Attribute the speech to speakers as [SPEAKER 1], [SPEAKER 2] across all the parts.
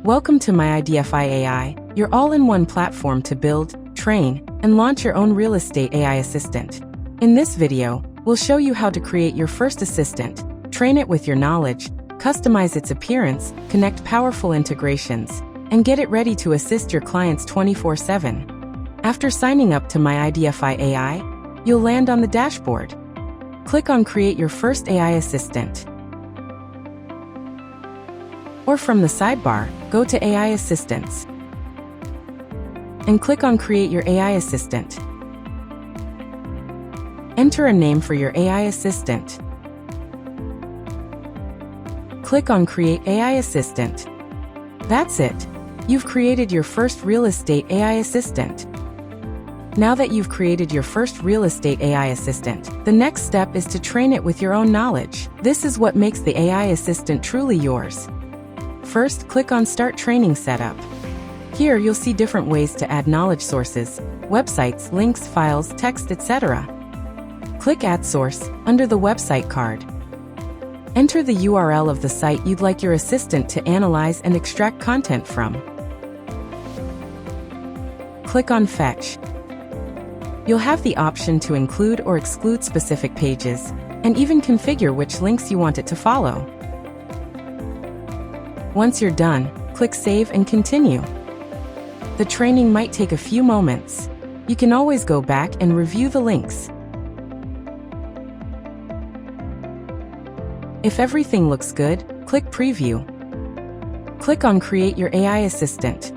[SPEAKER 1] Welcome to MyIDFI AI, your all-in-one platform to build, train, and launch your own real estate AI assistant. In this video, we'll show you how to create your first assistant, train it with your knowledge, customize its appearance, connect powerful integrations, and get it ready to assist your clients 24/7. After signing up to MyIDFI AI, you'll land on the dashboard. Click on Create Your First AI Assistant. Or from the sidebar, go to AI Assistants and click on Create Your AI Assistant. Enter a name for your AI assistant. Click on Create AI Assistant. That's it. You've created your first real estate AI assistant. Now that you've created your first real estate AI assistant, the next step is to train it with your own knowledge. This is what makes the AI assistant truly yours. First, click on Start Training Setup. Here you'll see different ways to add knowledge sources, websites, links, files, text, etc. Click Add Source under the website card. Enter the URL of the site you'd like your assistant to analyze and extract content from. Click on Fetch. You'll have the option to include or exclude specific pages, and even configure which links you want it to follow. Once you're done, click Save and Continue. The training might take a few moments. You can always go back and review the links. If everything looks good, click Preview. Click on Create Your AI Assistant.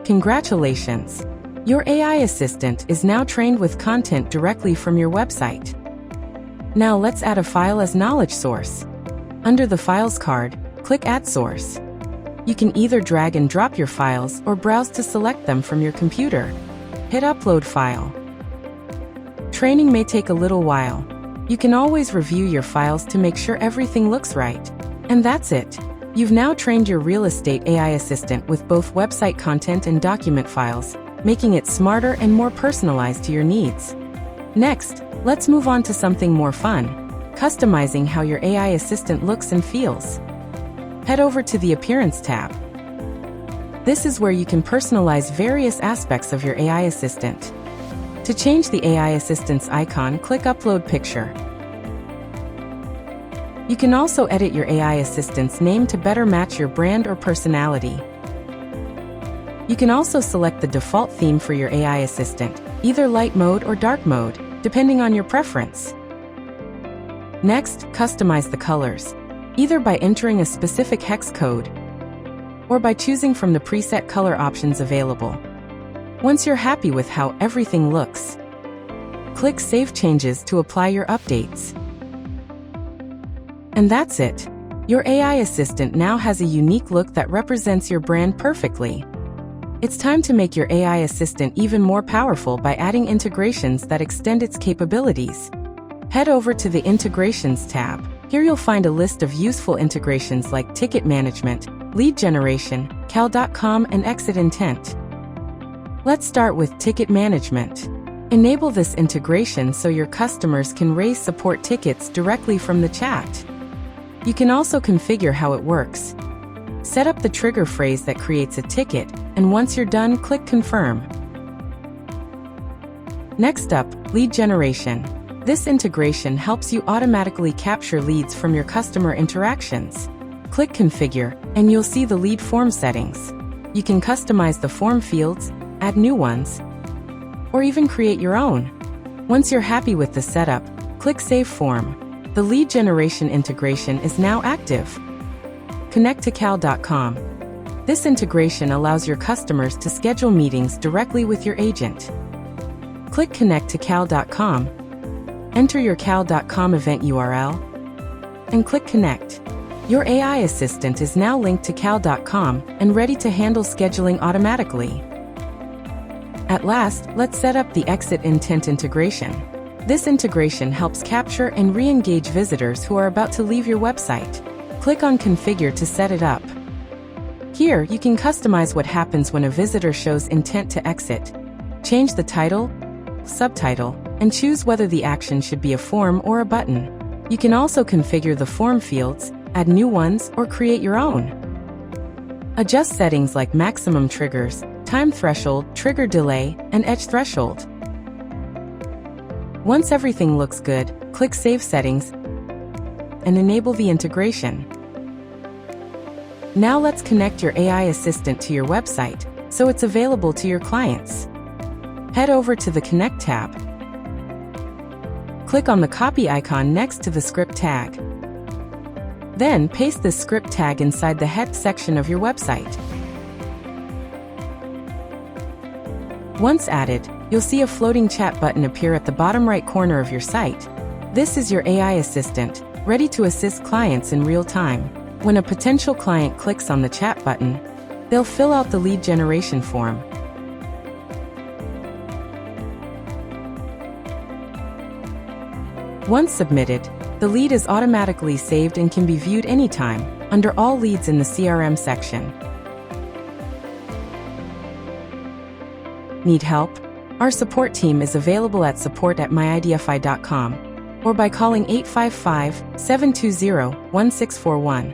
[SPEAKER 1] Congratulations! Your AI assistant is now trained with content directly from your website. Now let's add a file as knowledge source. Under the Files card, click Add Source. You can either drag and drop your files or browse to select them from your computer. Hit Upload File. Training may take a little while. You can always review your files to make sure everything looks right. And that's it. You've now trained your real estate AI assistant with both website content and document files, making it smarter and more personalized to your needs. Next, let's move on to something more fun: customizing how your AI assistant looks and feels. Head over to the Appearance tab. This is where you can personalize various aspects of your AI assistant. To change the AI assistant's icon, click Upload Picture. You can also edit your AI assistant's name to better match your brand or personality. You can also select the default theme for your AI assistant, either light mode or dark mode, depending on your preference. Next, customize the colors, either by entering a specific hex code or by choosing from the preset color options available. Once you're happy with how everything looks, click Save Changes to apply your updates. And that's it. Your AI assistant now has a unique look that represents your brand perfectly. It's time to make your AI assistant even more powerful by adding integrations that extend its capabilities. Head over to the Integrations tab. Here you'll find a list of useful integrations like ticket management, lead generation, Cal.com, and Exit Intent. Let's start with ticket management. Enable this integration so your customers can raise support tickets directly from the chat. You can also configure how it works. Set up the trigger phrase that creates a ticket, and once you're done, click Confirm. Next up, lead generation. This integration helps you automatically capture leads from your customer interactions. Click Configure, and you'll see the lead form settings. You can customize the form fields, add new ones, or even create your own. Once you're happy with the setup, click Save Form. The lead generation integration is now active. Connect to Cal.com. This integration allows your customers to schedule meetings directly with your agent. Click Connect to Cal.com. Enter your Cal.com event URL and click Connect. Your AI assistant is now linked to Cal.com and ready to handle scheduling automatically. At last, let's set up the Exit Intent integration. This integration helps capture and re-engage visitors who are about to leave your website. Click on Configure to set it up. Here, you can customize what happens when a visitor shows intent to exit. Change the title, subtitle, and choose whether the action should be a form or a button. You can also configure the form fields, add new ones, or create your own. Adjust settings like maximum triggers, time threshold, trigger delay, and edge threshold. Once everything looks good, click Save Settings and enable the integration. Now let's connect your AI assistant to your website, so it's available to your clients. Head over to the Connect tab. Click on the copy icon next to the script tag. Then paste this script tag inside the head section of your website. Once added, you'll see a floating chat button appear at the bottom right corner of your site. This is your AI assistant, ready to assist clients in real time. When a potential client clicks on the chat button, they'll fill out the lead generation form. Once submitted, the lead is automatically saved and can be viewed anytime, under All Leads in the CRM section. Need help? Our support team is available at support@myideafy.com or by calling 855-720-1641.